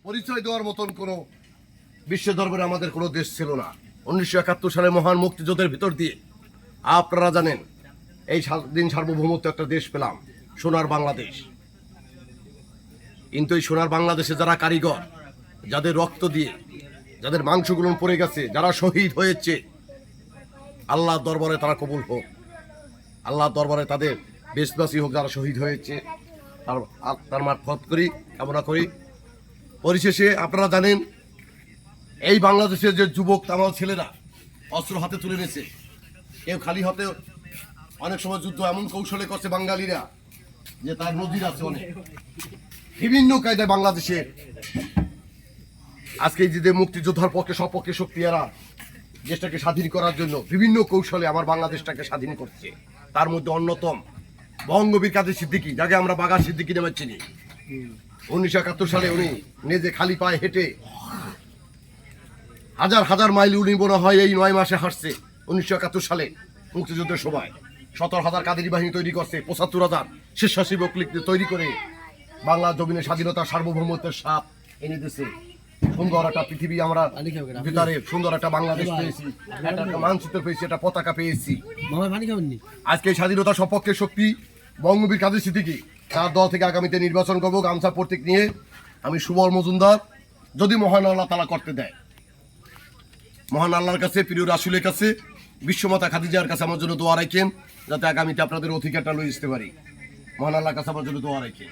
পরিচয় দেওয়ার মতন কোনো বিশ্ব দরবারে আমাদের কোনো দেশ ছিল না। 1971 সালে মহান মুক্তিযুদ্ধের ভিতর দিয়ে আপনারা জানেন এই স্বাধীন সার্বভৌমত্ব একটা দেশ পেলাম, সোনার বাংলাদেশ। কিন্তু এই সোনার বাংলাদেশে যারা কারিগর, যাদের রক্ত দিয়ে, যাদের মাংসগুলো পড়ে গেছে, যারা শহীদ হয়েছে, আল্লাহর দরবারে তারা কবুল হোক, আল্লাহর দরবারে তাদের বেশবাসী হোক যারা শহীদ হয়েছে, তার মারফত করি, কামনা করি। পরিশেষে আপনারা জানেন এই বাংলাদেশের যে যুবক তামাল ছেলেরা অস্ত্র হাতে তুলে নিয়েছে, কেউ খালি হাতে, অনেক সময় যুদ্ধ এমন কৌশলে করছে বাঙালিরা যে তার নজির আছে অনেক। বিভিন্ন কায়দায় বাংলাদেশের আজকে যে মুক্তিযোদ্ধার পক্ষে সপক্ষে শক্তিরা দেশটাকে স্বাধীন করার জন্য বিভিন্ন কৌশলে আমার বাংলাদেশটাকে স্বাধীন করছে। তার মধ্যে অন্যতম বঙ্গবীর কাদের সিদ্দিকী, যাকে আমরা বাঘা সিদ্দিকী নামে চিনি। 1971 সালে উনি নিজে খালি পায়ে হেঁটে হাজার হাজার মাইল উনি মনে হয় এই 9 মাসে হাঁটছে। 1971 সালে মুক্তিযুদ্ধের সময় 17,000 কাদেরী বাহিনী তৈরি করছে, 75,000 স্বেচ্ছাসেবক তৈরি করে বাংলা জমিনে স্বাধীনতা সার্বভৌমত্বের স্বাদ এনে দিয়েছে। সুন্দর একটা পৃথিবী আমরা ভিতরে, সুন্দর একটা বাংলাদেশ পেয়েছি, একটা মানচিত্র পেয়েছি, একটা পতাকা পেয়েছি। আজকে স্বাধীনতা সপক্ষে শক্তি বঙ্গবীর কাদের সিদ্দিকী, তার দল থেকে আগামীতে নির্বাচন করবো গামছা প্রতীক নিয়ে। আমি সুবল মজুমদার, যদি মহান আল্লাহ তাআলা করতে দেয়, মহান আল্লাহর কাছে, প্রিয় রাসূলের কাছে, বিশ্বমাতা খাদিজার কাছে আমার জন্য দোয়া রাখেন, যাতে আগামীতে আপনাদের অধিকারটা লই আসতে পারি। মহান আল্লাহর কাছে আমার জন্য দোয়া রাখেন।